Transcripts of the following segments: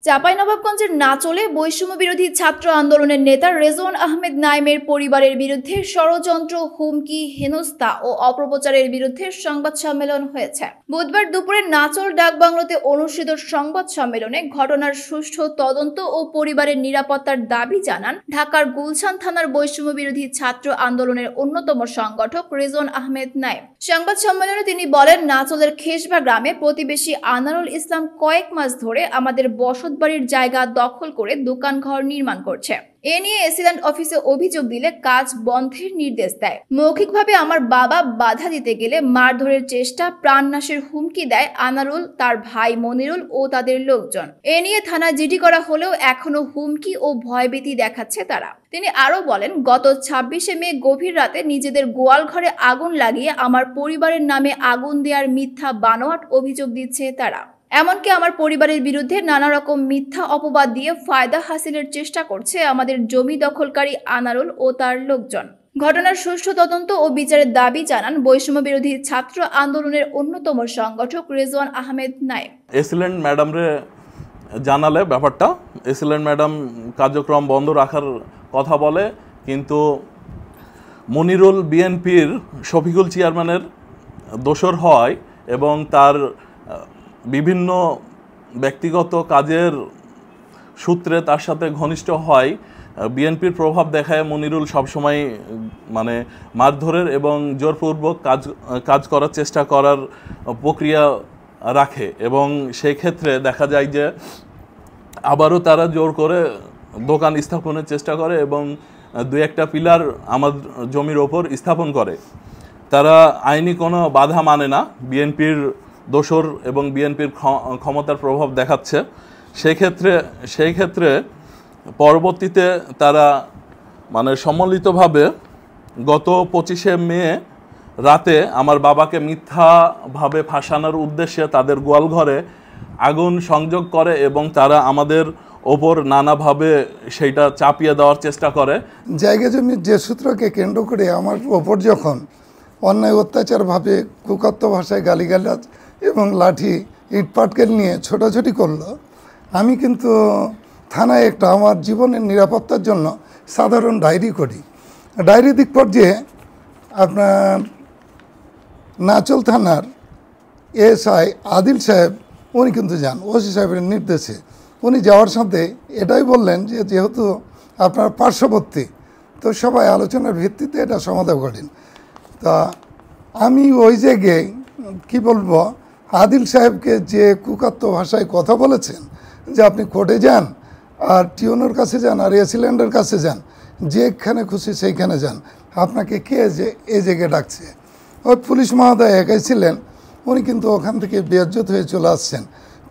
চাঁপাইনবাবগঞ্জের নাচলে বৈষম্য বিরোধী ছাত্র আন্দোলনের নেতা রেজওয়ান আহমেদ নাইমের পরিবারের বিরুদ্ধে ষড়যন্ত্র, হুমকি, হেনস্থা ও অপপ্রচারের বিরুদ্ধে সংবাদ সম্মেলন হয়েছে। বুধবার দুপুরে নাচল ডাকবাংলোতে অনুষ্ঠিত সংবাদ সম্মেলনে ঘটনার সুষ্ঠু তদন্ত ও পরিবারের নিরাপত্তার দাবি জানান ঢাকার গুলশান থানার বৈষম্য বিরোধী ছাত্র আন্দোলনের অন্যতম সংগঠক রেজওয়ান আহমেদ নাইম। সংবাদ সম্মেলনে তিনি বলেন, নাচলের খেসবা গ্রামে প্রতিবেশী আনারুল ইসলাম কয়েক মাস ধরে আমাদের বসতবাড়ির জায়গা দখল করে দোকানঘর নির্মাণ করছে। এ নিয়ে এসিল্যান্ড অফিসে অভিযোগ দিলে কাজ বন্ধের নির্দেশ দেয়। মৌখিকভাবে আমার বাবা বাধা দিতে গেলে মারধরের চেষ্টা, প্রাণনাশের হুমকি দেয় আনারুল, তার ভাই মনিরুল ও তাদের লোকজন। এ নিয়ে থানা জিডি করা হলেও এখনো হুমকি ও ভয়ভীতি দেখাচ্ছে তারা। তিনি আরো বলেন, গত 26শে মে গভীর রাতে নিজেদের গোয়াল ঘরে আগুন লাগিয়ে আমার পরিবারের নামে আগুন দেওয়ার মিথ্যা বানোয়াট অভিযোগ দিচ্ছে তারা। এমনকি আমার পরিবারের বিরুদ্ধে নানা রকম মিথ্যা অপবাদ দিয়ে ফায়দা হাসিলের চেষ্টা করছে আমাদের জমি দখলকারী আনারুল ও তার লোকজন। ঘটনার সুষ্ঠু তদন্ত ও বিচারের দাবি জানান বৈষম্য বিরোধী ছাত্র আন্দোলনের অন্যতম সংগঠক রেজওয়ান আহমেদ নাইম। এসিল্যান্ড ম্যাডামরে জানালে ব্যাপারটা, এসিল্যান্ড ম্যাডাম কার্যক্রম বন্ধ রাখার কথা বলে, কিন্তু মনিরুল বিএনপির শফিকুল চেয়ারম্যানের দোসর হয় এবং তার বিভিন্ন ব্যক্তিগত কাজের সূত্রে তার সাথে ঘনিষ্ঠ হয়। বিএনপির প্রভাব দেখায় মনিরুল সবসময় মারধরের এবং জোরপূর্বক কাজ করার চেষ্টা করার প্রক্রিয়া রাখে এবং সেই ক্ষেত্রে দেখা যায় যে আবারও তারা জোর করে দোকান স্থাপনের চেষ্টা করে এবং দুই একটা পিলার আমার জমির ওপর স্থাপন করে। তারা আইনি কোনো বাধা মানে না, বিএনপির দোসর এবং বিএনপির ক্ষমতার প্রভাব দেখাচ্ছে। সেই ক্ষেত্রে পরবর্তীতে তারা সম্মিলিতভাবে গত 25শে মে রাতে আমার বাবাকে মিথ্যাভাবে ফাঁসানোর উদ্দেশ্যে তাদের গোয়ালঘরে আগুন সংযোগ করে এবং তারা আমাদের ওপর নানাভাবে সেইটা চাপিয়ে দেওয়ার চেষ্টা করে। জায়গা জমির যে সূত্রকে কেন্দ্র করে আমার ওপর যখন অন্যায় অত্যাচারভাবে কুকত্ব ভাষায় গালিগালাজ এবং লাঠি ইটপাটকেল নিয়ে ছোটাছুটি করলো, আমি কিন্তু থানায় একটা আমার জীবনের নিরাপত্তার জন্য সাধারণ ডায়েরি করি। ডায়েরি দিক পর্যায়ে আপনার নাচল থানার এসআই আদিল সাহেব উনি কিন্তু যান, ওসি সাহেবের নির্দেশে। উনি যাওয়ার সাথে এটাই বললেন যে যেহেতু আপনার পার্শ্ববর্তী, তো সবাই আলোচনার ভিত্তিতে এটা সমাধান করেন। তা আমি ওই জায়গায় কী বলবো, আদিল সাহেবকে যে কুকাত্ত ভাষায় কথা বলেছেন যে আপনি কোর্টে যান আর টিউনোর কাছে যান আর এসিল্যান্ডের কাছে যান, যেখানে খুশি সেইখানে যান, আপনাকে কে যে এই জায়গায় ডাকছে। ওই পুলিশ মহোদয় একাই ছিলেন, উনি কিন্তু ওখান থেকে বেজ্জত হয়ে চলে আসছেন।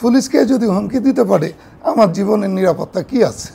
পুলিশকে যদি হুমকি দিতে পারে আমার জীবনের নিরাপত্তা কি আছে?